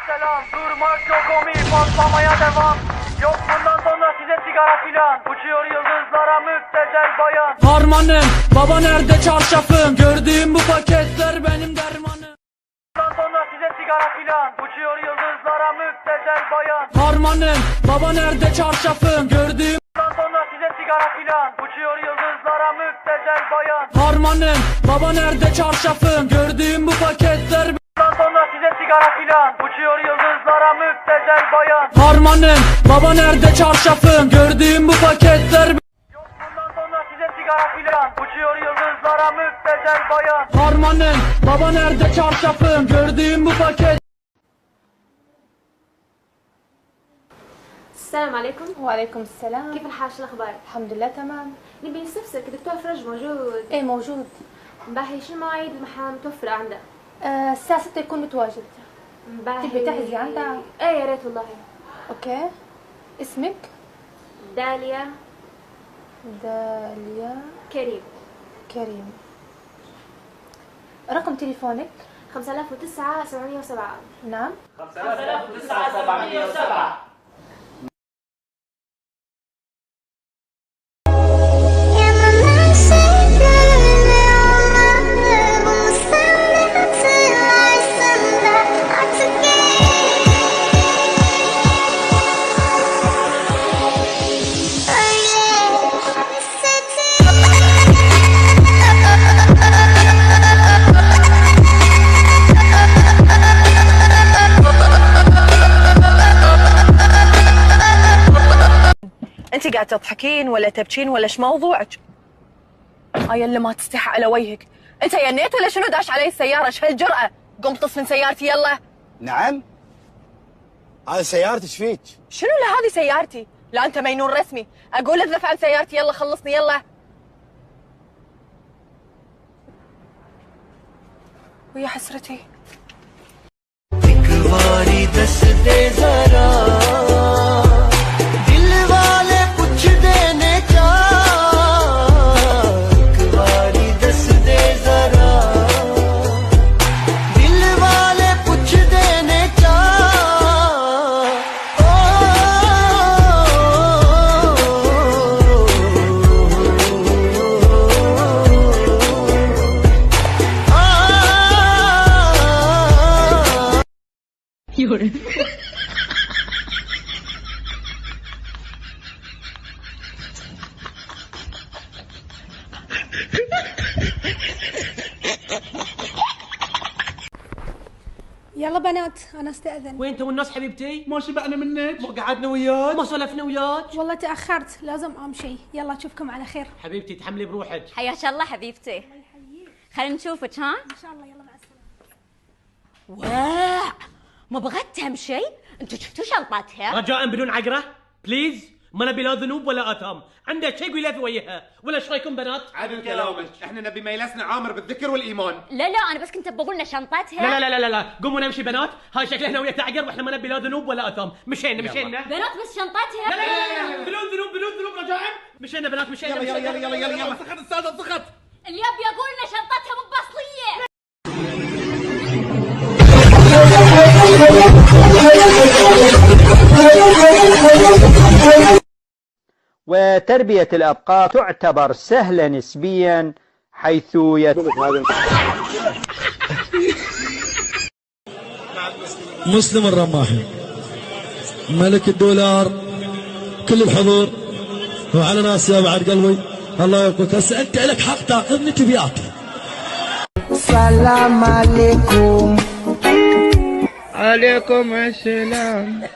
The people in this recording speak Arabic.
selam. Durmak yok omi, patlamaya devam. Yok bundan sonra size sigara filan. Uçuyor yıldızlara müptezel bayan. Harmanım, baba nerede çarşafım? Gördüğüm bu paketler benim dermanım. Bundan sonra size sigara filan. Uçuyor yıldızlara müptezel bayan. Harmanım, baba nerede çarşafım? Gördüğüm Bundan sonra size sigara filan. Uçuyor yıldızlara müptezel bayan. Harmanım, baba nerede çarşafım? Gördüğüm bu paketler Bundan sonra size sigara filan. Uçuyor yıldızlara müptezel bayan. Harmanım, baba nerede çarşafım? Gördüğüm bu paketler Yok bundan sonra size sigara filan. Uçuyor yıldızlara müptezel bayan. Harmanım, baba nerede çarşafım? Gördüğüm bu paket السلام عليكم. وعليكم السلام. كيف الحال؟ شو الاخبار؟ الحمد لله تمام. نبي نستفسر دكتور فرج موجود؟ ايه موجود. باهي شو المواعيد المحل متوفرة عنده؟ الساعة 6 يكون متواجد. باهي تبي تحجزي عندها؟ ايه يا ريت والله. اوكي. اسمك؟ داليا داليا كريم. كريم. رقم تليفونك؟ 5009 707. نعم. 5009 707. انت قاعد تضحكين ولا تبكين ولا ايش موضوعك؟ يلا ما تستحي على وجهك، انت ينيت ولا شنو داش علي السياره؟ ايش هالجرأة؟ قم طف من سيارتي يلا. نعم؟ هذه سيارتك فيك؟ شنو لا هذه سيارتي؟ لا انت مجنون رسمي، اقول اذلف عن سيارتي يلا خلصني يلا. ويا حسرتي. يلا بنات انا استاذن. وين تو الناس حبيبتي؟ ما شبعنا منك، ما قعدنا وياك، ما سولفنا وياك. والله تاخرت لازم امشي. يلا اشوفكم على خير. حبيبتي تحملي بروحك. حياك الله حبيبتي. خلينا نشوفك ها؟ ان شاء الله. يلا مع السلامه. واع ما بغت تمشي؟ انتوا شفتوا شنطتها؟ رجاء بدون عقرة بليز، ما نبي لا ذنوب ولا اثام، عندك شيء قولي في وجهها، ولا ايش رايكم بنات؟ عدل كلامك، احنا نبي ما يلسنا عامر بالذكر والايمان. لا انا بس كنت بقول لنا شنطتها. لا قوموا نمشي بنات، هاي شكلها ناوية تعقر واحنا ما نبي لا ذنوب ولا اثام، مشينا. بنات بس شنطتها. لا بدون ذنوب رجاء، مشينا بنات مشينا. يلا سخط السالفه سخط. الياب يقول لنا شنطتها مو باصليه. وتربية الأبقار تعتبر سهلة نسبيا حيث مسلم الرماحي ملك الدولار، كل الحضور وعلى ناس يا بعد قلبي الله يبقيك. هسه انت لك حق تاخذني تبيات. السلام عليكم. عليكم السلام.